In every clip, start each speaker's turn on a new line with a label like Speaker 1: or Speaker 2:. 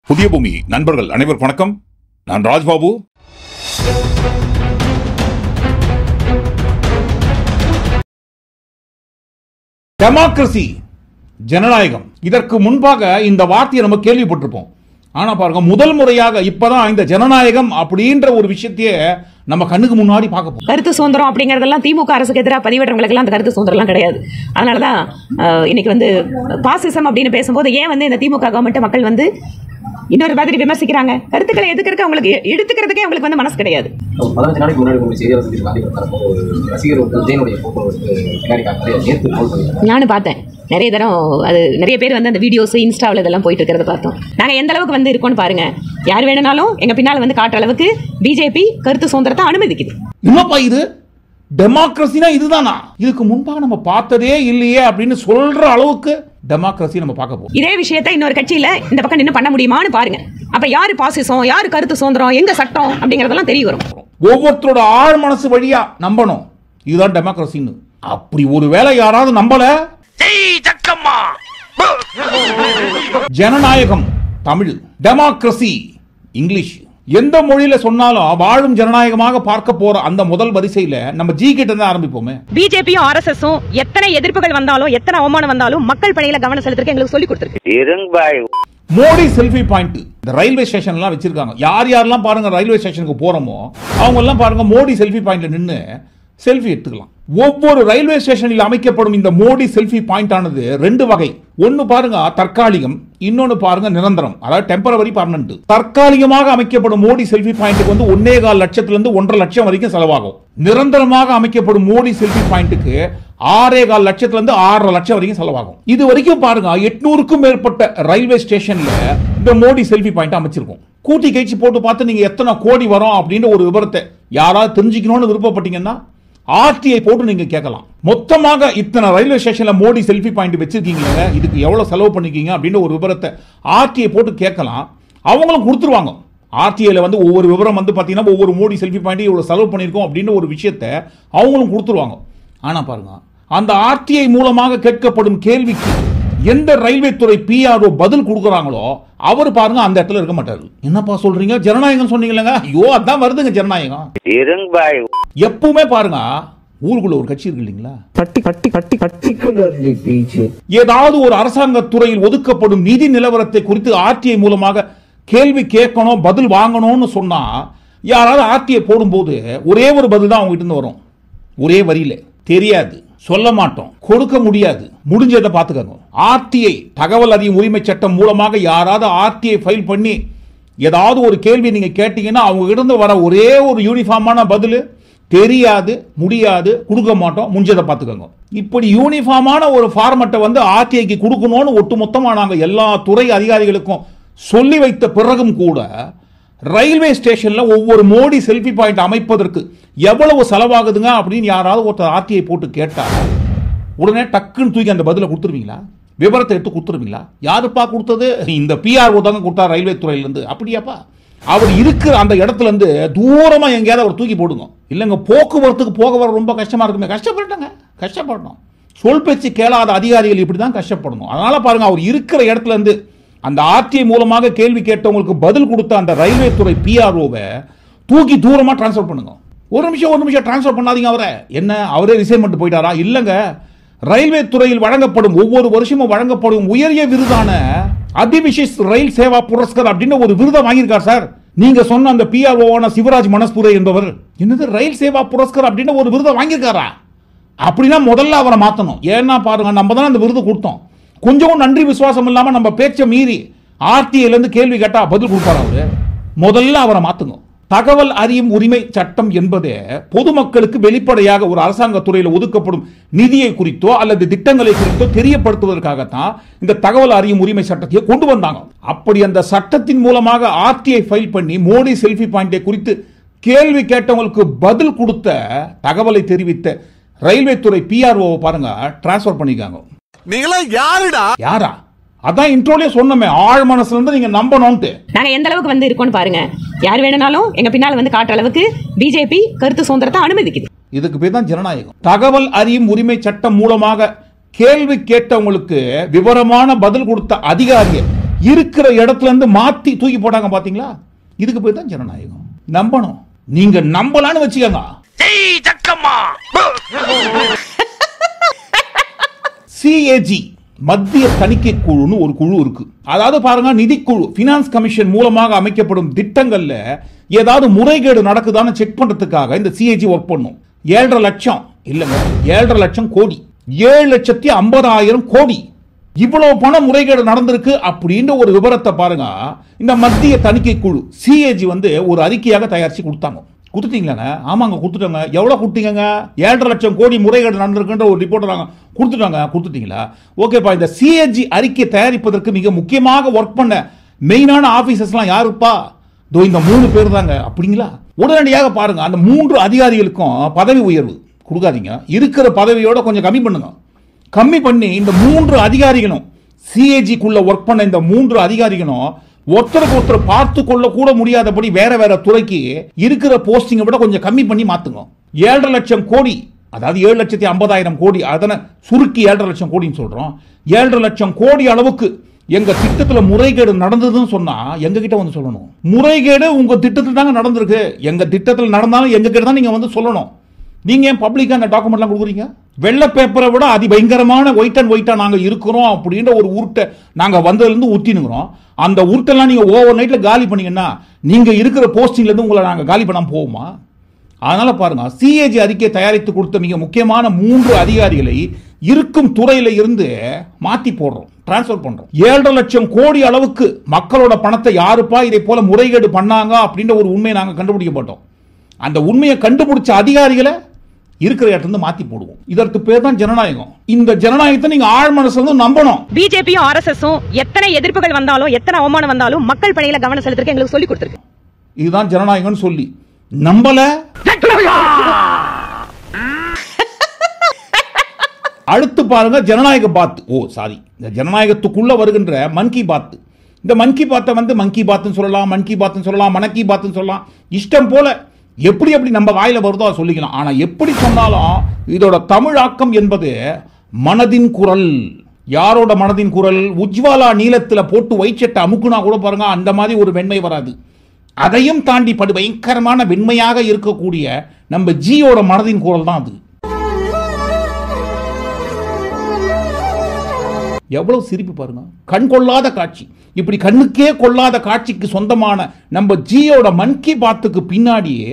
Speaker 1: புதிய பூமி நண்பர்கள் அனைவருக்கும் வணக்கம். நான் ராஜ்பாபு. டெமோக்ரசி, ஜனநாயகம், இதற்கு முன்பாக இந்த வார்த்தையை நம்ம கேள்விப்பட்டிருப்போம். ஆனா பாருங்க, முதல் முறையாக இப்பதான் இந்த ஜனநாயகம் அப்படின்ற ஒரு விஷயத்தையே நம்ம கண்ணுக்கு முன்னாடி பார்க்க போறோம்.
Speaker 2: கருத்து சுதந்திரம் அப்படிங்கறதெல்லாம் திமுக அரசுக்கு எதிராக பதிவேற்றவங்களுக்கு அந்த கருத்து சுதந்திரம் கிடையாது. அதனாலதான் இன்னைக்கு பாசிசம் அப்படின்னு பேசும்போது ஏன் இந்த திமுக கவர்மெண்ட் மக்கள் இன்னொரு மாதிரி விமர்சிக்கிறாங்க. கருத்துக்களை எதுக்கு அவங்களுக்கு எடுத்துக்கிறதுக்கே அவங்களுக்கு மனசு கிடையாது.
Speaker 3: 15 நாளைக்கு முன்னாடி
Speaker 2: நானும் பார்த்தேன் நிறைய தரம். அது நிறைய பேர் அந்த வீடியோஸ் இன்ஸ்டாவில் இதெல்லாம் போயிட்டு இருக்கிறத பார்த்தோம். நாங்கள் எந்த அளவுக்கு இருக்கோம்னு பாருங்க. யார் வேணும்னாலும் எங்க பின்னால் காட்டுற அளவுக்கு பிஜேபி கருத்து சுதந்திரத்தை அனுமதிக்குது.
Speaker 1: என்னப்பா இது டெமோக்ரஸினா இதுதானா? இதுக்கு முன்பாக நம்ம பார்த்ததே இல்லையே அப்படின்னு சொல்ற அளவுக்கு டெமோக்ரஸி நம்ம பார்க்க போறோம்.
Speaker 2: இதே விஷயத்தை இன்னொரு கட்சியில இந்த பக்கம் நின்று பண்ண முடியுமான்னு பாருங்க. அப்ப யாரு பாசிசம், யாரு கருத்து சுதந்திரம், எங்க சட்டம் அப்படிங்கறதெல்லாம் தெரிய வரும். ஒவ்வொருத்தரோட
Speaker 1: ஆழ் மனசு வழியா நம்பணும். இதுதான் டெமோக்ரஸின்னு. அப்படி ஒரு வேளை யாராவது நம்பல, ஜனநாயகம் தமிழ், டெமோக்ரஸி இங்கிலீஷ், எந்த மொழியில சொன்னாலும் வாழும் ஜனநாயகமாக பார்க்க போற அந்த முதல் வரிசையில நம்ம ஜி கிட்ட தான் ஆரம்பிப்போமே.
Speaker 2: பிஜேபியும் ஆர்எஸ்எஸும் எத்தனை எதிர்ப்புகள் வந்தாலும் எத்தனை அவமானம் வந்தாலும் மக்கள் பணியில கவனம் செலுத்துறதுக்கு எங்களுக்கு சொல்லி கொடுத்திருக்கு.
Speaker 1: மோடி செல்ஃபி பாயிண்ட் இந்த ரயில்வே ஸ்டேஷன் எல்லாம் வச்சிருக்காங்க. யார் யாரெல்லாம் பாருங்க ரயில்வே ஸ்டேஷனுக்கு போறோமோ அவங்க எல்லாம் பாருங்க மோடி செல்ஃபி பாயிண்ட்ல நின்று செல்ஃபி எடுத்துக்கலாம். ஒவ்வொரு ரயில்வே ஸ்டேஷனில் அமைக்கப்படும் இந்த மோடி செல்ஃபி பாயிண்ட் ஆனது ரெண்டு வகை. ஒன்னு பாருங்க தற்காலிகம், இன்னொன்னு பாருங்க நிரந்தரம், அதாவது டெம்பரவரி பர்மனன்ட். தற்காலிகமாக அமைக்கப்படும் மோடி செல்ஃபி பாயிண்ட்டுக்கு 1.25 லட்சத்திலிருந்து 1.5 லட்சம் வரைக்கும் செலவாகும். நிரந்தரமாக அமைக்கப்படும் மோடி செல்ஃபி பாயிண்ட்டுக்கு 6.25 லட்சத்திலிருந்து 6.5 லட்சம் வரைக்கும் செலவாகும். இது வரைக்கும் பாருங்க 800க்கும் மேற்பட்ட ரயில்வே ஸ்டேஷன்ல இந்த மோடி செல்ஃபி பாயிண்ட் அமைச்சிருக்கும். கூட்டி கழிச்சு போட்டு பார்த்து நீங்க எத்தனை கோடி வரும் அப்படின்ற ஒரு விவரத்தை யாராவது தெரிஞ்சுக்கணும்னு விருப்பப்பட்டீங்கன்னா ஆர்டிஐ போட்டு நீங்க கேட்கலாம். மொத்தமாக இத்தனை ரயில்வே ஸ்டேஷன்ல மோடி செல்ஃபி பாயிண்ட் வச்சிருக்கீங்க, இதுக்கு எவ்வளவு செலவு பண்ணிருக்கீங்க அப்படின்னு ஒரு விவரத்தை ஆர்டிஐ போட்டு கேட்கலாம். அவங்களும் கொடுத்துருவாங்க. ஆர்டிஐல ஒவ்வொரு விவரம் பாத்தீங்கன்னா ஒவ்வொரு மோடி செல்ஃபி பாயிண்ட் இவ்வளவு செலவு பண்ணிருக்கோம் அப்படின்னு ஒரு விஷயத்தை அவங்களும் கொடுத்துருவாங்க. ஆனா பாருங்க, அந்த ஆர்டிஐ மூலமாக கேட்கப்படும் கேள்விக்கு எந்த ரயில்வே துறை பிஆர்ஓ பதில் கொடுக்கறாங்களோ அவர் பாருங்க அந்த இடத்துல இருக்க மாட்டாரு. என்னப்பா சொல்றீங்க, ஜனநாயகம் சொன்னீங்களா? ஐயோ அதான் வருதுங்க ஜனநாயகம். எப்பவுமே பாருங்க ஊருக்குள்ள ஒரு கட்சி இருக்கு இல்லீங்களா, ஏதாவது ஒரு அரசாங்க துறையில் ஒதுக்கப்படும் நிதி நிலவரத்தை குறித்து ஆர்டிஐ மூலமாக கேள்வி கேட்கணும், பதில் வாங்கணும்னு சொன்னா யாராவது ஆர்டிஐ போடும்போது ஒரே ஒரு பதில் தான் அவங்க கிட்ட இருந்து வரும். ஒரே வரியில தெரியாது, சொல்ல மாட்டோம், கொடுக்க முடியாது, முடிஞ்சதை பார்த்துக்கோங்க. ஆர்டிஐ தகவல் அறியும் உரிமை சட்டம் மூலமாக யாராவது ஆர்டிஐ ஃபைல் பண்ணி ஏதாவது ஒரு கேள்வி நீங்க கேட்டீங்கன்னா அவங்க இருந்து வர ஒரே ஒரு யூனிஃபார்மான பதில் தெரியாது, முடியாது, கொடுக்க மாட்டோம், முடிஞ்சதை பார்த்துக்கோங்க. இப்படி யூனிஃபார்மான ஒரு ஃபார்மட்டை ஆர்டிஐக்கு கொடுக்கணும்னு ஒட்டுமொத்தமா நாங்க எல்லா துறை அதிகாரிகளுக்கும் சொல்லி வைத்த பிறகும் கூட ரயில்வே ஸ்டேஷன்ல ஒவ்வொரு மோடி செல்ஃபி பாயிண்ட் அமைப்பதற்கு எவ்வளவு செலவாகுதுங்க அப்படின்னு யாராவது ஒருத்தர் ஆர்டிஐ போட்டு கேட்டா உடனே டக்குன்னு தூக்கி அந்த பதில கொடுத்துருவீங்களா? விவரத்தை எடுத்து கொடுத்துருவீங்களா? யாருப்பா கொடுத்தது? இந்த பிஆர்ஓ தாங்க கொடுத்தா ரயில்வே துறையிலிருந்து. அப்படியாப்பா? அவர் இருக்கிற அந்த இடத்துல இருந்து தூரமா எங்கேயாவது அவர் தூக்கி போடுங்க. இல்லைங்க, போக்குவரத்துக்கு போக வர ரொம்ப கஷ்டமா இருக்குமே. கஷ்டப்படணும். சொல் பேச்சு கேளாத அதிகாரிகள் இப்படிதான் கஷ்டப்படணும். அதனால பாருங்க, அவர் இருக்கிற இடத்துல இருந்து அந்த ஆர்டிஐ மூலமாக கேள்வி கேட்டவங்களுக்கு பதில் கொடுத்த அந்த ரயில்வே துறை பிஆர்ஓவை தூக்கி தூரமா டிரான்ஸ்ஃபர் பண்ணுங்க. ஒரு நிமிஷம் டிரான்ஸ்ஃபர் பண்ணாதீங்க. அவரை என்ன அவரே ரிசைன் பண்ணிட்டு போயிட்டாரா? இல்லங்க, ரயில்வே துறையில் வழங்கப்படும் ஒவ்வொரு வருஷமும் வழங்கப்படும் உயரிய விருதான அதிவிசேஷ் ரயில் சேவா புரஸ்கர் அப்படின்னு ஒரு விருதை வாங்கியிருக்கார் சார். நீங்க சொன்ன அந்த பிஆர்ஓவான சிவராஜ் மனஸ்புரே என்பவர் என்னது ரயில் சேவா புரஸ்கர் அப்படின்னு ஒரு விருதை வாங்கியிருக்காரா? அப்படின்னா முதல்ல அவரை மாத்தணும். ஏன்னா பாருங்க, நம்ம தான் அந்த விருது கொடுத்தோம். கொஞ்சம் நன்றி விசுவாசம் இல்லாம நம்ம பேச்சை மீறி ஆர்டிஐல இருந்து கேள்வி கேட்டா பதில் கொடுப்பாரு அவரு. முதல்ல அவரை மாத்துங்க. தகவல் அறியும் உரிமை சட்டம் என்பது பொதுமக்களுக்கு வெளிப்படையாக ஒரு அரசாங்க துறையில் ஒதுக்கப்படும் நிதியை குறித்தோ அல்லது திட்டங்களை குறித்தோ தெரியப்படுத்துவதற்காகத்தான் இந்த தகவல் அறியும் உரிமை சட்டத்தை கொண்டு வந்தாங்க. அப்படி அந்த சட்டத்தின் மூலமாக ஆர்டிஐ ஃபைல் பண்ணி மோடி செல்ஃபி பாயிண்டை குறித்து கேள்வி கேட்டவங்களுக்கு பதில் கொடுத்த தகவலை தெரிவித்த ரயில்வே துறை பிஆர்ஓ பாருங்க டிரான்ஸ்பர் பண்ணிருக்காங்க.
Speaker 4: நீங்களா
Speaker 1: யாரா? அதான் இன்ட்ரோலயே சொன்னமே, ஆழ் மனசுல இருந்து நீங்க நம்பணும்னு.
Speaker 2: நாங்க எந்த அளவுக்கு இருக்கோம்னு பாருங்க. யார் வேணும்னாலும் எங்க பின்னால காட்டுற அளவுக்கு பிஜேபி கருத்து சுதந்திரத்தை அனுமதிக்குது.
Speaker 1: இதுக்கு பேர் தான் ஜனநாயகம். தகவல் அறியும் உரிமை சட்டம் மூலமாக கேள்வி கேட்டவங்களுக்கு விவரமான பதில் கொடுத்த அதிகாரியை இருக்கிற இடத்துல இருந்து மாத்தி தூக்கி போட்டாங்க பாத்தீங்களா? இதுக்கு பேர் தான் ஜனநாயகம். நம்பணும். நீங்க நம்பலான்னு வச்சுக்கோங்க. சிஏஜி மத்திய தணிக்கை குழுன்னு ஒரு குழு இருக்கு. அதாவது பாருங்க, நிதிக்குழு பினான்ஸ் கமிஷன் மூலமாக அமைக்கப்படும் திட்டங்கள்ல ஏதாவது முறைகேடு நடக்குதான்னு செக் பண்றதுக்காக இந்த சிஏஜி ஒர்க் பண்ணும். 7.5 லட்சம் இல்லங்க, 7.5 லட்சம் கோடி, 7,50,000 கோடி, இவ்வளவு பண முறைகேடு நடந்திருக்கு அப்படின்ற ஒரு விவரத்தை பாருங்க. இந்த மத்திய தணிக்கை குழு சிஏஜி ஒரு அறிக்கையாக தயாரிச்சு கொடுத்தாங்க. கொடுத்துட்டீங்களாங்க? ஆமாங்க கொடுத்துட்டாங்க. எவ்வளவு கொடுத்தீங்க? 7.5 லட்சம் கோடி முறைகேடு நடந்திருக்குன்ற ஒரு ரிப்போர்ட் கொடுத்துட்டாங்க. கொடுத்துட்டீங்களா? ஓகேப்பா. இந்த சிஏஜி அறிக்கை தயாரிப்பதற்கு மிக முக்கியமாக ஒர்க் பண்ண மெயினான ஆபீசர்ஸ்லாம் யாருப்பா? இந்த 3 பேர் தாங்க. அப்படிங்களா? உடனடியாக பாருங்க, அந்த 3 அதிகாரிகளுக்கும் பதவி உயர்வு கொடுக்காதீங்க. இருக்கிற பதவியோட கொஞ்சம் கம்மி பண்ணுங்க. கம்மி பண்ணி இந்த 3 அதிகாரிகளும் சிஏஜிக்குள்ள ஒர்க் பண்ண இந்த 3 அதிகாரிகளும் ஒருத்தருக்கு ஒருத்தர் பார்த்து கொள்ள கூட முடியாதபடி வேற வேற துறைக்கு இருக்கிற போஸ்டிங்கை விட கொஞ்சம் கம்மி பண்ணி மாத்துங்க. 7.5 லட்சம் கோடி, அதாவது 7,50,000 கோடி, அதனை சுருக்கி 7.5 லட்சம் கோடின்னு சொல்றோம். 7.5 லட்சம் கோடி அளவுக்கு எங்க திட்டத்துல முறைகேடு நடந்ததுன்னு சொன்னா எங்க கிட்ட வந்து சொல்லணும். முறைகேடு உங்க திட்டத்தில் தாங்க நடந்திருக்கு. எங்க திட்டத்தில் நடந்தாலும் எங்க கிட்ட தான் நீங்க சொல்லணும். நீங்க ஏன் பப்ளிக்கா அந்த டாக்குமெண்ட்லாம் கொடுக்குறீங்க? வெள்ளை பேப்பரை விட அதி பயங்கரமான ஒயிட் அண்ட் ஒயிட்டா நாங்க இருக்கிறோம் அப்படின்ற ஒரு உருட்டை நாங்க வந்ததுலேருந்து ஊத்தினுக்கிறோம். அந்த உருட்டெல்லாம் நீங்க ஓவர் நைட்ல காலி பண்ணீங்கன்னா நீங்க இருக்கிற போஸ்டிங்ல இருந்து உங்களை நாங்க காலி பண்ணாம போவோமா? அதனால பாருங்க, சிஏஜி அறிக்கை தயாரித்து கொடுத்த மிக முக்கியமான 3 அதிகாரிகளை இருக்கும் துறையில இருந்து மாத்தி போடுறோம், டிரான்ஸ்பர் பண்றோம். 7.5 லட்சம் கோடி அளவுக்கு மக்களோட பணத்தை யாருப்பா இதை போல முறைகேடு பண்ணாங்க அப்படின்ற ஒரு உண்மையை நாங்க கண்டுபிடிக்க மாட்டோம். அந்த உண்மையை கண்டுபிடிச்ச அதிகாரிகளை இருக்கிற இடத்துல மாத்தி போடுவோம். இதற்கு பேர் தான் ஜனநாயகம். இந்த ஜனநாயகத்தை நீங்க ஆழ் மனசுல நம்பணும்.
Speaker 2: பிஜேபியும் ஆர்எஸ்எஸும் எத்தனை எதிர்ப்புகள் வந்தாலும் எத்தனை அவமானம் வந்தாலும் மக்கள் பணியில கவனம் செலுத்துறதுக்கு எங்களுக்கு சொல்லி கொடுத்திருக்கு.
Speaker 1: இதுதான் ஜனநாயகம்னு சொல்லி நம்பல. அடுத்து பாருங்க, ஜனநாயக பாத். இந்த ஜனநாயகத்துக்குள்ள வருகின்ற மன் கி பாத். இந்த மன் கி பாத்தை மன் கி பாத்னு சொல்லலாம், மன் கி பாத்னு சொல்லலாம், மன் கி பாத்னு சொல்லலாம். இஷ்டம் போல எப்படி நம்ம வாயில வருதோ சொல்லிக்கலாம். ஆனா எப்படி சொன்னாலும் இதோட தமிழாக்கம் என்பது மனதின் குரல். யாரோட மனதின் குரல்? உஜ்வாலா நீலத்துல போட்டு வைச்சட்டை அமுக்குனா கூட பாருங்க அந்த மாதிரி ஒரு வெண்மை வராது. அதையும் தாண்டி படு பயங்கரமான வெண்மையாக இருக்கக்கூடிய நம்ம ஜியோட மனதின் குரல் தான் அது. எவ்வளவு சிரிப்பு பாருங்க. கண் கொள்ளாத காட்சி. இப்படி கண்ணுக்கே கொள்ளாத காட்சிக்கு சொந்தமான நம்ம ஜியோட மன் கி பாத்துக்கு பின்னாடியே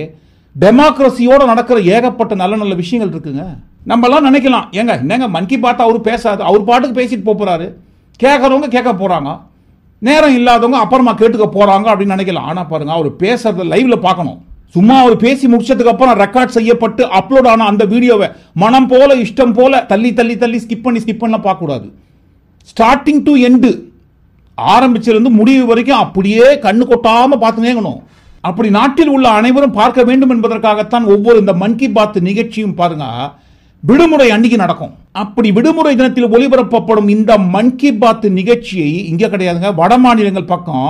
Speaker 1: டெமோக்ரஸியோட நடக்கிற ஏகப்பட்ட நல்ல நல்ல விஷயங்கள் இருக்குங்க. நம்ம எல்லாம் நினைக்கலாம், என்னங்க மன் கி பாத் அவரு பேசாது, அவர் பாட்டுக்கு பேசிட்டு போறாரு, கேட்கறவங்க கேட்க போறாங்க, நேரம் இல்லாதவங்க அப்புறமா கேட்டுக்க போறாங்க அப்படின்னு நினைக்கலாம். ஆனா பாருங்க, அவர் பேசுறத லைவ்ல பார்க்கணும். சும்மா அவர் பேசி முடிச்சதுக்கு அப்புறம் ரெக்கார்ட் செய்யப்பட்டு அப்லோட் ஆன அந்த வீடியோவை மனம் போல இஷ்டம் போல தள்ளி தள்ளி தள்ளி ஸ்கிப் பண்ணி பார்க்க கூடாது. ஸ்டார்டிங் டு எண்டு, ஆரம்பிச்சிருந்து முடிவு வரைக்கும் அப்படியே கண்ணு கொட்டாம பார்த்துனேங்கணும். அப்படி நாட்டில் உள்ள அனைவரும் பார்க்க வேண்டும் என்பதற்காகத்தான் ஒவ்வொரு இந்த மன் கி பாத் நிகழ்ச்சியும் பாருங்க விடுமுறை அன்னைக்கு நடக்கும். அப்படி விடுமுறை தினத்தில் ஒளிபரப்பப்படும் இந்த மன் கி பாத் நிகழ்ச்சியை இங்க கிடையாதுங்க, வட மாநிலங்கள் பக்கம்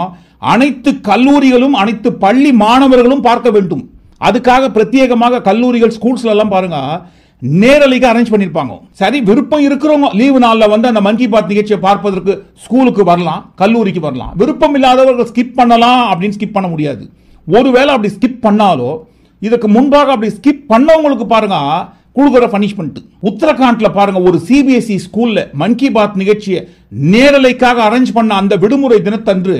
Speaker 1: அனைத்து கல்லூரிகளும் அனைத்து பள்ளி மாணவர்களும் பார்க்க வேண்டும். அதுக்காக பிரத்யேகமாக கல்லூரிகள் ஸ்கூல்ஸ்ல எல்லாம் பாருங்க நேரலைக்கு அரேஞ்ச் பண்ணிருப்பாங்க. சரி, விருப்பம் இருக்கிறவங்க லீவு நாள்ல அந்த மன் கி பாத் நிகழ்ச்சியை பார்ப்பதற்கு ஸ்கூலுக்கு வரலாம், கல்லூரிக்கு வரலாம். விருப்பம் இல்லாதவர்கள் ஸ்கிப் பண்ணலாம் அப்படின்னு ஸ்கிப் பண்ண முடியாது. ஒருவேளை அப்படி ஸ்கிப் பண்ணாலோ இதுக்கு முன்பாக அப்படி ஸ்கிப் பண்ணவங்களுக்கு பாருங்க கொடுக்குற பனிஷ்மெண்ட். உத்தரகாண்ட்ல பாருங்க ஒரு சிபிஎஸ்இ ஸ்கூல்ல மன் கி பாத் நிகழ்ச்சியை நேரலைக்காக அரேஞ்ச் பண்ண அந்த விடுமுறை தினத்தன்று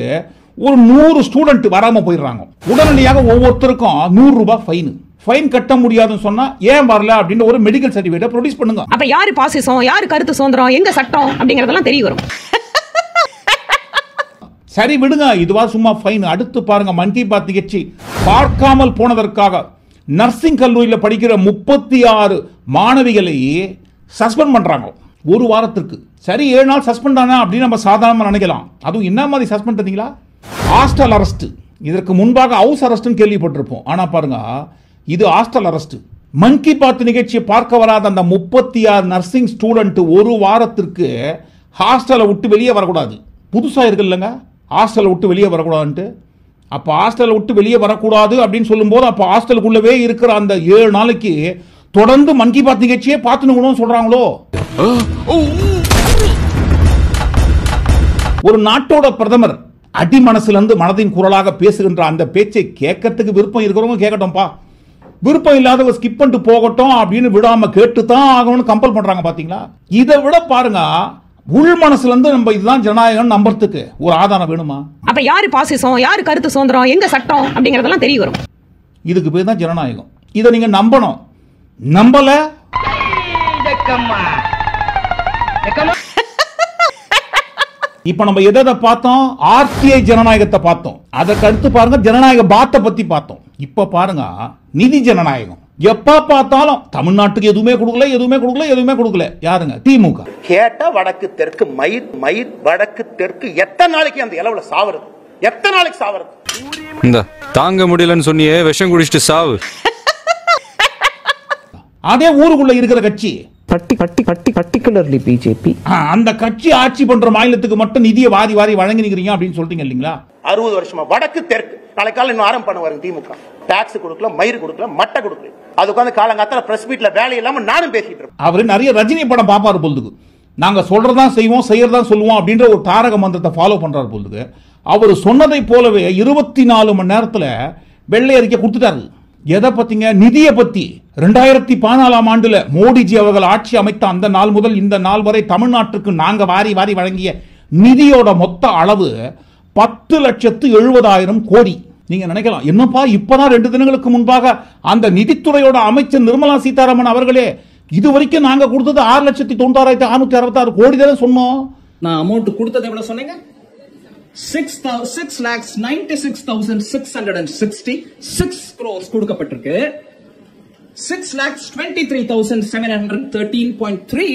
Speaker 1: ஒரு 100 ஸ்டூடெண்ட் வராம போயிடுறாங்க. உடனடியாக ஒவ்வொருத்தருக்கும் 100 ரூபாய் ஃபைன். ஃபைன் கட்ட முடியாதுன்னு சொன்னா ஏன் வரல அப்படின்னு ஒரு மெடிக்கல் சர்டிபிகேட் ப்ரொடியூஸ் பண்ணுங்க.
Speaker 2: அப்ப யாரு பாசிசம், யாரு கருத்து சுதந்திரம், எங்க சட்டம் அப்படிங்கறதெல்லாம் தெரிய வரும்.
Speaker 1: சரி விடுங்க, இதுவா சும்மா ஃபைன். அடுத்து பாருங்க, மன் கி பாத் நிகழ்ச்சி பார்க்காமல் போனதற்காக நர்சிங் கல்லூரியில் படிக்கிற 36 மாணவிகளை சஸ்பெண்ட் பண்றாங்க ஒரு வாரத்திற்கு. சரி, 7 நாள் சஸ்பெண்ட் ஆனா அப்படின்னு நம்ம சாதாரணமா நினைக்கலாம். அதுவும் என்ன மாதிரி சஸ்பெண்ட் பண்ணீங்களா? Hostel arrest. இதற்கு முன்பாக ஹவுஸ் அரெஸ்ட்னு கேள்விப்பட்டிருப்போம். ஆனா பாருங்க, இது ஹாஸ்டல் அரெஸ்ட். மன் கி பாத் நிகழ்ச்சியை பார்க்க வராத அந்த 36 நர்சிங் ஸ்டூடெண்ட் ஒரு வாரத்திற்கு ஹாஸ்டலை விட்டு வெளியே வரக்கூடாது. புதுசா இருக்கு இல்லைங்க ஹாஸ்டலை விட்டு வெளியே வரக்கூடாதுன்ட்டு. அப்ப ஹாஸ்டலை விட்டு வெளியே வரக்கூடாது அப்படின்னு சொல்லும் போது அப்ப ஹாஸ்டலுக்குள்ளவே இருக்கிற அந்த 7 நாளைக்கு தொடர்ந்து மன் கி பாத் நிகழ்ச்சியே பார்த்துன்னு சொல்றாங்களோ? ஒரு நாட்டோட பிரதமர் அடி மனசுல இருந்து மனதின் குரலாக பேசுகின்ற அந்த பேச்சை கேட்கறதுக்கு விருப்பம் இருக்கிறவங்க கேட்கட்டும்பா, விருப்பம் இல்லாதவங்க ஸ்கிப் பண்ணிட்டு போகட்டும் அப்படின்னு விடாம கேட்டுதான் ஆகணும்னு கம்பல் பண்றாங்க. பாத்தீங்களா? இதை விட பாருங்க, உள் மனசுல இருந்து நம்ம இதுதான் ஜனநாயகம் நம்புறதுக்கு ஒரு ஆதாரம் வேணுமா?
Speaker 2: அப்ப யாரு பாசிசம், யாரு கருத்து சுதந்திரம், எங்க சட்டம் அப்படிங்கறதெல்லாம் தெரிய வரும்.
Speaker 1: இதுக்கு பேர் தான் ஜனநாயகம். இதை நீங்க நம்பணும். நம்பல இப்ப நம்ம எதை பார்த்தோம்? ஆர்டிஐ ஜனநாயகத்தை பார்த்தோம். அதற்கு அடுத்து பாருங்க ஜனநாயக பாத்தை பத்தி பார்த்தோம். இப்ப பாருங்க நிதி ஜனநாயகம். எப்ப பார்த்தாலும் தமிழ்நாட்டுக்கு எதுவுமே கொடுக்கல, எதுவுமே கொடுக்கல, எதுவுமே கொடுக்கல. யாருங்க? திமுக.
Speaker 4: கேட்டா வடக்கு தெற்கு மயிர் மயிர் வடக்கு தெற்கு எத்தனை நாளைக்கு அந்த இலவுல சாவறது? எத்தனை நாளைக்கு சாவறது?
Speaker 5: இந்த தாங்க முடியலன்னு சொன்னியே விஷம் குடிச்சிட்டு சாவு.
Speaker 1: அதே ஊருக்குள்ள இருக்கிற கட்சி
Speaker 6: particularly BJP.
Speaker 1: அந்த கட்சி ஆட்சி பண்ற மாநிலத்துக்கு மட்டும் நிதியை வாரி வாரி வழங்கி நிக்கிறீங்க அப்படின்னு சொல்றீங்க இல்லீங்களா?
Speaker 4: 60 வருஷமா வடக்கு தெற்கு நாளைக்கு காலையில் இன்னும் ஆரம்பம் பண்ணுவாரு திமுக. டாக்ஸ் கொடுக்கல, மயிர் கொடுக்கல, மட்டை கொடுக்கல. அது உட்காந்து காலங்காத்தால பிரஸ் மீட்ல வேலை இல்லாம நானும் பேசிட்டு இருப்பேன்.
Speaker 1: அவரு நிறைய ரஜினி படம் பாப்பாரு பொழுதுக்கு. நாங்க சொல்றதா செய்வோம், செய்யறதா சொல்லுவோம் அப்படின்ற ஒரு தாரக மந்திரத்தை ஃபாலோ பண்றாரு பொழுதுக்கு. அவர் சொன்னதை போலவே 24 மணி நேரத்துல வெள்ளை அறிக்கை கொடுத்துட்டாரு. எதை பத்திங்க? நிதியை பத்தி. 2014ஆம் ஆண்டுல மோடிஜி அவர்கள் ஆட்சி அமைத்த அந்த நாள் முதல் இந்த நாள் வரை தமிழ்நாட்டுக்கு நாங்க வாரி வாரி வழங்கிய நிதியோட மொத்த அளவு 10,70,000 கோடி. நீங்க நினைக்கலாம், என்னப்பா இப்பதான் 2 தினங்களுக்கு முன்பாக அந்த நிதித்துறையோட அமைச்சர் நிர்மலா சீதாராமன் அவர்களே இதுவரைக்கும் நாங்க கொடுத்தது 6,96,666 கோடி தானே சொன்னோம்.
Speaker 7: நான் அமௌண்ட் கொடுத்தது எவ்வளவு சொன்னீங்க? 6,96,666 crores கொடுக்கப்பட்டிருக்கு. 6,23,713.3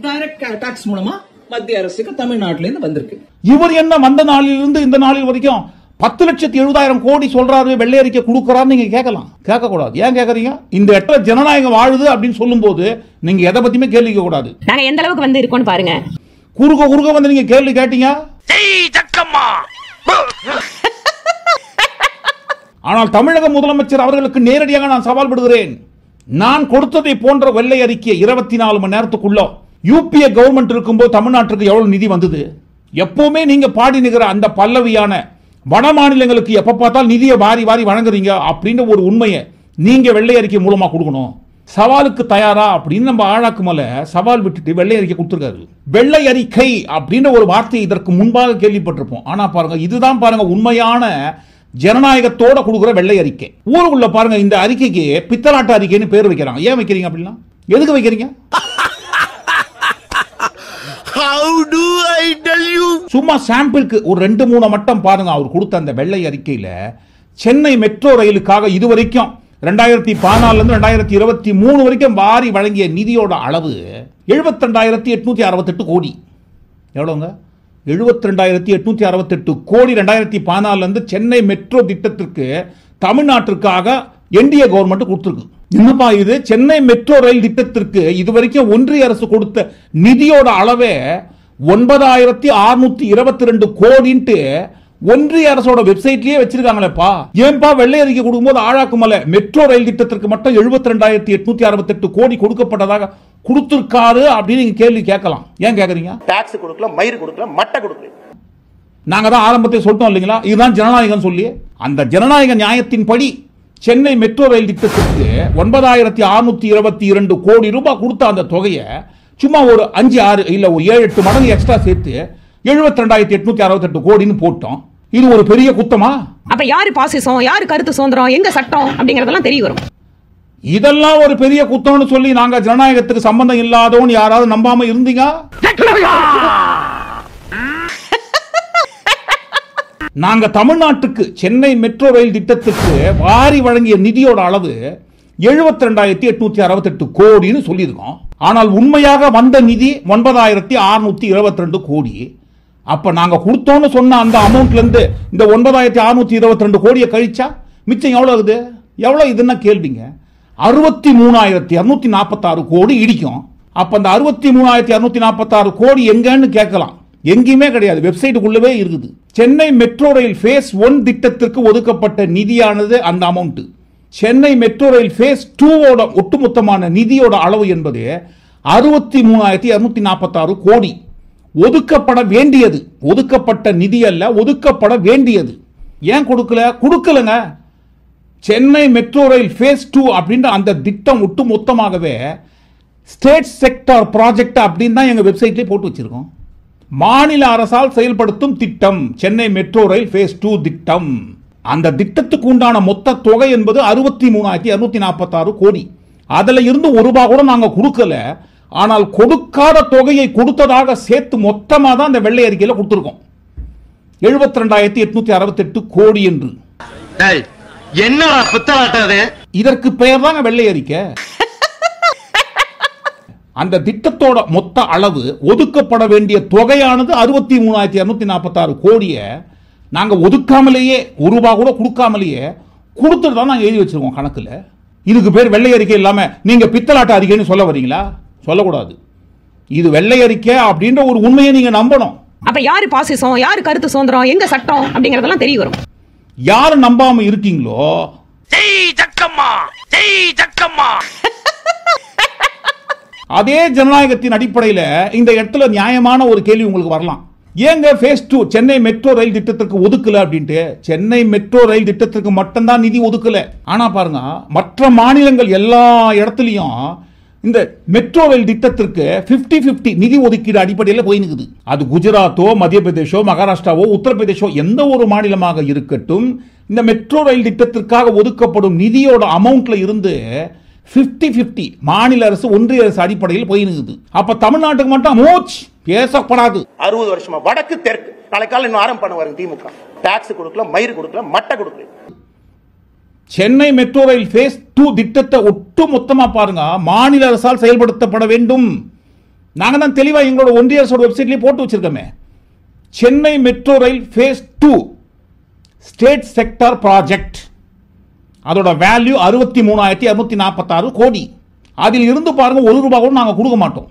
Speaker 7: டைரக்ட் டாக்ஸ் மூலமா மத்திய அரசுக்கு தமிழ்நாட்டில இருந்து வந்திருக்கு.
Speaker 1: இவர் என்ன வந்த நாளிலிருந்து இந்த நாளில் வரைக்கும் 10,70,000 கோடி சொல்றாரு, வெள்ளை அறிக்கை கொடுக்கறாரு. நீங்க கேட்கலாம், கேட்க கூடாது. ஏன் கேட்கறீங்க? இந்த இடத்துல ஜனநாயகம் வாழுது அப்படின்னு சொல்லும் போது நீங்க எதை பத்தியுமே கேள்வி கேட்க கூடாது.
Speaker 2: நாங்க எந்த அளவுக்கு வந்து இருக்கோம்னு பாருங்க.
Speaker 1: குறுக்க வந்து நீங்க கேள்வி கேட்டீங்க. ஆனால் தமிழக முதலமைச்சர் அவர்களுக்கு நேரடியாக நான் சவால் விடுகிறேன். நான் கொடுத்ததை போன்ற வெள்ளை அறிக்கை 24 மணி நேரத்துக்குள்ள யூபிஏ கவர்மெண்ட் இருக்கும்போது தமிழ்நாட்டுக்கு எவ்வளவு நிதி வந்தது? எப்பவுமே நீங்க பாடி நிக்கிற அந்த பல்லவியான வட மாநிலங்களுக்கு எப்ப பார்த்தாலும் நிதியை வாரி வாரி வழங்குறீங்க அப்படின்ற ஒரு உண்மையை நீங்க வெள்ளை அறிக்கை மூலமா கொடுக்கணும். சவாலுக்கு தயாரா அப்படின்னு நம்ம ஆழாக்கு மேல சவால் விட்டுட்டு வெள்ளை அறிக்கை கொடுத்திருக்காரு. வெள்ளை அறிக்கை அப்படின்ற ஒரு வார்த்தையை இதற்கு முன்பாக கேள்விப்பட்டிருப்போம். ஆனா பாருங்க, இதுதான் பாருங்க உண்மையான ஜனநாயகத்தோட கொடுக்கிற வெள்ளை அறிக்கை. ஊருக்குள்ள பாருங்க இந்த அறிக்கைக்கு பித்தலாட்ட அறிக்கைன்னு பேர் வைக்கிறாங்க. ஏன் வைக்கிறீங்க அப்படின்னா? எதுக்கு வைக்கிறீங்க? சும்மா சாம்பிளுக்கு ஒரு 2-3 மட்டம் பாருங்க. அவர் கொடுத்த அந்த வெள்ளை அறிக்கையில சென்னை மெட்ரோ ரயிலுக்காக இதுவரைக்கும் 2014 இருந்து 2023 வரைக்கும் வாரி வழங்கிய நிதியோட அளவு 72,868 கோடி. எவ்வளவுங்க? 72,868 கோடி 2014 இருந்து சென்னை மெட்ரோ திட்டத்திற்கு தமிழ்நாட்டிற்காக என்டிஏ கவர்மெண்ட் கொடுத்திருக்கு. என்னப்பா இது? சென்னை மெட்ரோ ரயில் திட்டத்திற்கு இதுவரைக்கும் ஒன்றிய அரசு கொடுத்த நிதியோட அளவே 9,622 கோடின்ட்டு ஒன்றிய அரசோட வெப்சைட்லயே வச்சிருக்காங்களேப்பா. ஏன்பா வெள்ளை அறிக்கை கொடுக்கும்போது ஆழாக்கு மலை மெட்ரோ ரயில் திட்டத்திற்கு மட்டும் 72,868 கோடி கொடுக்கப்பட்டதாக கொடுத்திருக்காரு அப்படின்னு நீங்க கேள்வி கேட்கலாம். ஏன் கேக்குறீங்க?
Speaker 4: டாக்ஸ் கொடுக்கல, மயிர் கொடுக்கல, மட்டை கொடுக்கல.
Speaker 1: நாங்க தான் ஆரம்பத்தை சொல்லிட்டோம் இல்லைங்களா, இதுதான் ஜனநாயகம் சொல்லி. அந்த ஜனநாயக நியாயத்தின்படி சென்னை மெட்ரோ ரயில் திட்டத்திற்கு 9,622 கோடி ரூபாய் கொடுத்த அந்த தொகையை சும்மா ஒரு 5-6 இல்ல ஒரு 7-8 மடங்கு எக்ஸ்ட்ரா சேர்த்து 72,868 கோடின்னு போட்டோம். இது ஒரு பெரிய குத்தமா?
Speaker 2: அப்ப யாரு பாசிசம், யாரு கருத்து சுதந்திரம், எங்க சட்டம் அப்படிங்கறதெல்லாம் தெரிய வரும்.
Speaker 1: இதெல்லாம் ஒரு பெரிய குத்தம்னு சொல்லி நாங்க ஜனநாயகத்துக்கு சம்பந்தம் இல்லாதோன்னு யாராவது நம்பாம இருந்தீங்க? நாங்க தமிழ்நாட்டுக்கு சென்னை மெட்ரோ ரயில் திட்டத்துக்கு வாரி வழங்கிய நிதியோட அளவு 72,868 கோடின்னு சொல்லியிருக்கோம். ஆனால் உண்மையாக வந்த நிதி 9,622 கோடி. அப்ப நாங்க கொடுத்தோம்னு சொன்ன அந்த அமௌண்ட்ல இருந்து இந்த 9,622 கோடியை கழிச்சா மிச்சம் எவ்வளவு ஆகுது? எவ்வளவு இதுன்னா கேள்விங்க. 63,246 கோடி இடிக்கும். அப்ப அந்த 63,246 கோடி எங்கன்னு கேட்கலாம். எங்கேயுமே கிடையாது, வெப்சைட்டுக்குள்ளவே இருக்குது. சென்னை மெட்ரோ ரயில் ஃபேஸ் 1 திட்டத்திற்கு ஒதுக்கப்பட்ட நிதியானது அந்த amount. Chennai metro rail phase 2 ஒட்டுமொத்தமான நிதியோட அளவு என்பது 63,246 கோடி. ஒதுக்கப்பட வேண்டியது, ஒதுக்கப்பட்ட நிதி அல்ல, ஒதுக்கப்பட வேண்டியது. ஏன் கொடுக்கலங்க. சென்னை மெட்ரோ ரயில் ஃபேஸ் 2 அப்படின்ற அந்த திட்டம் ஒட்டு மொத்தமாகவே ஸ்டேட் செக்டார் ப்ராஜெக்ட் அப்படின்னு தான் எங்க வெப்சைட்லேயே போட்டு வச்சிருக்கோம். மாநில அரசால் செயல்படுத்தும் திட்டம் சென்னை மெட்ரோ ரயில் ஃபேஸ் 2 திட்டம். அந்த திட்டத்துக்கு உண்டான மொத்த தொகை என்பது 63,246 கோடி. அதுல இருந்து ₹1 கூட நாங்க கொடுக்கல. ஆனால் கொடுக்காத தொகையை கொடுத்ததாக சேர்த்து மொத்தமா தான் அந்த வெள்ளை அறிக்கையில கொடுத்திருக்கோம். 72,868 கோடி என்று.
Speaker 8: என்னடா புத்தலாட்டது?
Speaker 1: இதற்கு பெயர் தாங்க வெள்ளை அறிக்கை. அந்த திட்டத்தோட மொத்த அளவு ஒதுக்கப்பட வேண்டிய தொகையானது 63,246 கோடியை நாங்க ஒதுக்காமலேயே ₹1 கூட கொடுக்காமலேயே கொடுத்துட்டு தான் நாங்க எழுதி வச்சிருக்கோம் கணக்குல. இதுக்கு பேர் வெள்ளை அறிக்கை இல்லாம நீங்க பித்தலாட்ட அறிக்கைன்னு சொல்ல வரீங்களா? சொல்லக்கூடாது. இது வெள்ளை அறிக்கை அப்படின்ற ஒரு உண்மையை நீங்க நம்பணும்.
Speaker 2: அப்ப யாரு பாசிசம், யாரு கருத்து சுதந்திரம், எங்க சட்டம் அப்படிங்கறதெல்லாம் தெரிய வரும்.
Speaker 1: யாரு நம்பாம இருக்கீங்களோ அதே ஜனநாயகத்தின் அடிப்படையில் இந்த இடத்துல நியாயமான ஒரு கேள்வி உங்களுக்கு வரலாம். ஏங்க ஃபேஸ் 2 சென்னை மெட்ரோ ரயில் திட்டத்திற்கு ஒதுக்கல அப்படின்ட்டு. சென்னை மெட்ரோ ரயில் திட்டத்திற்கு மட்டும்தான் நிதி ஒதுக்கல. ஆனா பாருங்க, மற்ற மாநிலங்கள் எல்லா இடத்துலயும் இந்த மெட்ரோ ரயில் திட்டத்திற்கு 50-50 நிதி ஒதுக்கீடு அடிப்படையில் போயினுக்குது. அது குஜராத்தோ, மத்திய பிரதேசோ, மகாராஷ்டிராவோ, உத்தரப்பிரதேசோ எந்த ஒரு மாநிலமாக இருக்கட்டும், இந்த மெட்ரோ ரயில் திட்டத்திற்காக ஒதுக்கப்படும் நிதியோட அமௌண்ட்ல இருந்து 50-50 மாநில அரசு, ஒன்றிய அரசு அடிப்படையில் போயினுக்குது. அப்ப தமிழ்நாட்டுக்கு மட்டும் மூச்சு பேசப்படாது.
Speaker 4: 60 வருஷமா வடக்கு தெற்கு. நாளை காலையில் இன்னும் ஆரம்பம் பண்ண வருங்க திமுக. டாக்ஸ் கொடுக்கல, மயிறு கொடுக்கல, மட்டை கொடுக்கல.
Speaker 1: சென்னை மெட்ரோ ரயில் ஃபேஸ் 2 திட்டத்தை ஒட்டு மொத்தமா பாருங்க, மாநில அரசால் செயல்படுத்தப்பட வேண்டும். நாங்க தான் தெளிவா எங்களோட ஒன்றிய அரசோட வெப்சைட்லயே போட்டு வச்சிருக்கோமே. Chennai metro rail phase 2 state sector project. அதோட வேல்யூ 63,246 கோடி. அதில் இருந்து பாருங்க ₹1 கூட நாங்க கொடுக்க மாட்டோம்.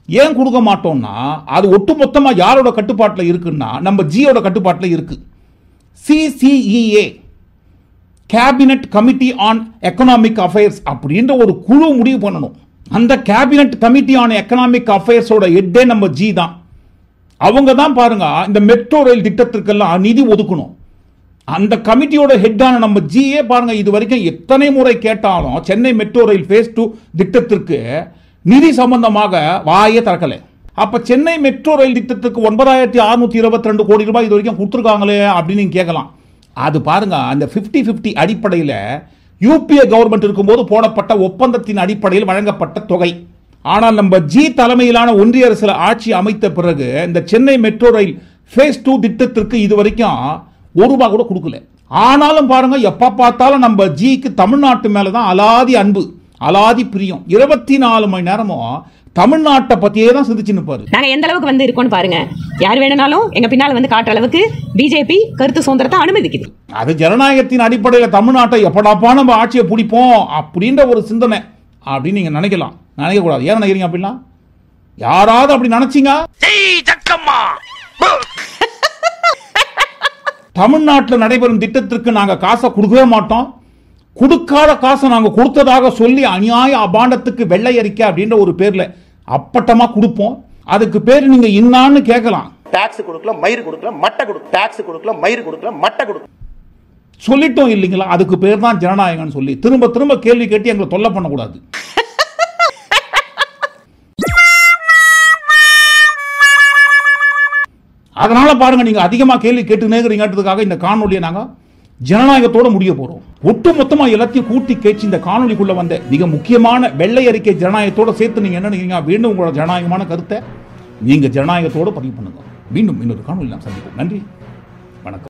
Speaker 1: ஏன் கொடுக்க மாட்டோம்னா, அது ஒட்டு மொத்தமா யாரோட கட்டுப்பாட்டில் இருக்குன்னா நம்ம ஜியோட கட்டுப்பாட்டில் இருக்கு. CCEA cabinet committee on economic affairs அப்படின்ற ஒரு குழு முடிவு பண்ணணும். அந்த கேபினட் கமிட்டி ஆன் எக்கனாமிக் அஃபேர்ஸோட ஹெட்டே நம்ம ஜி தான். அவங்க தான் பாருங்க இந்த மெட்ரோ ரயில் திட்டத்திற்கெல்லாம் நிதி ஒதுக்கணும். அந்த கமிட்டியோட ஹெட்டான நம்ம ஜியே பாருங்க, இது வரைக்கும் எத்தனை முறை கேட்டாலும் சென்னை மெட்ரோ ரயில் ஃபேஸ் 2 திட்டத்திற்கு நிதி சம்பந்தமாக வாயே திறக்கல. அப்ப சென்னை மெட்ரோ ரயில் திட்டத்துக்கு 9,622 கோடி ரூபாய் இது வரைக்கும் கொடுத்துருக்காங்களே அப்படின்னு நீங்க கேட்கலாம். அது பாருங்க, அந்த 50-50 அடிப்படையில் யூபிஏ கவர்மெண்ட் இருக்கும்போது போடப்பட்ட ஒப்பந்தத்தின் அடிப்படையில் வழங்கப்பட்ட தொகை. ஆனால் நம்ம ஜி தலைமையிலான ஒன்றிய அரசு ஆட்சி அமைத்த பிறகு இந்த சென்னை மெட்ரோ ரயில் ஃபேஸ் 2 திட்டத்திற்கு இது வரைக்கும் ₹1 கூட கொடுக்கல. ஆனாலும் பாருங்க, எப்ப பார்த்தாலும் நம்ம ஜிக்கு தமிழ்நாட்டு மேலதான் அலாதி அன்பு, அலாதி பிரியம். 24 மணி நேரமும் தமிழ்நாட்டை பத்தியே தான் சிந்திச்சு நிற்பாரு.
Speaker 2: நாங்க எந்த அளவுக்கு வந்து இருக்கோம்னு பாருங்க. யார் வேணும்னாலும் எங்க பின்னால வந்து காட்டுற அளவுக்கு பிஜேபி கருத்து சுதந்திரத்தை அனுமதிக்குது.
Speaker 1: அது ஜனநாயகத்தின் அடிப்படையில் தமிழ்நாட்டை எப்படாப்பா நம்ம ஆட்சியை பிடிப்போம் அப்படின்ற ஒரு சிந்தனை அப்படின்னு நீங்க நினைக்கலாம். நினைக்க கூடாது. ஏன் நினைக்கிறீங்க அப்படின்னா, யாராவது அப்படி நினைச்சீங்க தமிழ்நாட்டில் நடைபெறும் திட்டத்திற்கு நாங்க காசை கொடுக்கவே மாட்டோம். கொடுக்காத காசை நாங்க கொடுத்ததாக சொல்லி அநியாய அபாண்டத்துக்கு வெள்ளை அறிக்கை அப்படின்ற ஒரு பேர்ல அப்பட்டமா கொடுப்போம். அதுக்கு பேர் நீங்க இன்னான்னு கேட்கலாம்.
Speaker 4: டாக்ஸ் கொடுக்கல, மயிறு கொடுக்கல, மட்டை கொடுக்கல. டாக்ஸ் கொடுக்கல, மயிறு கொடுக்கல, மட்டை கொடுக்கல.
Speaker 1: சொல்லிட்டோம் இல்லைங்களா? அதுக்கு பேர் தான் ஜனநாயகம்னு சொல்லி திரும்ப திரும்ப கேள்வி கேட்டு எங்களை தொல்லை பண்ணக்கூடாது. அதனால பாருங்க, நீங்க அதிகமா கேள்வி கேட்டுனேங்கிறீங்கிறதுக்காக இந்த காணொலியை நாங்க ஜனநாயகத்தோட முடிய போறோம். ஒட்டு மொத்தமா எல்லாத்தையும் கூட்டி கேச்சு இந்த காணொலிக்குள்ள வந்த மிக முக்கியமான வெள்ளை அறிக்கை ஜனநாயகத்தோட சேர்த்து நீங்க என்ன நினைக்கிறீங்க? மீண்டும் உங்களோட ஜனநாயகமான கருத்தை நீங்க ஜனநாயகத்தோட பதிவு பண்ணுங்க. மீண்டும் இன்னொரு காணொலி நாம் சந்திப்போம். நன்றி, வணக்கம்.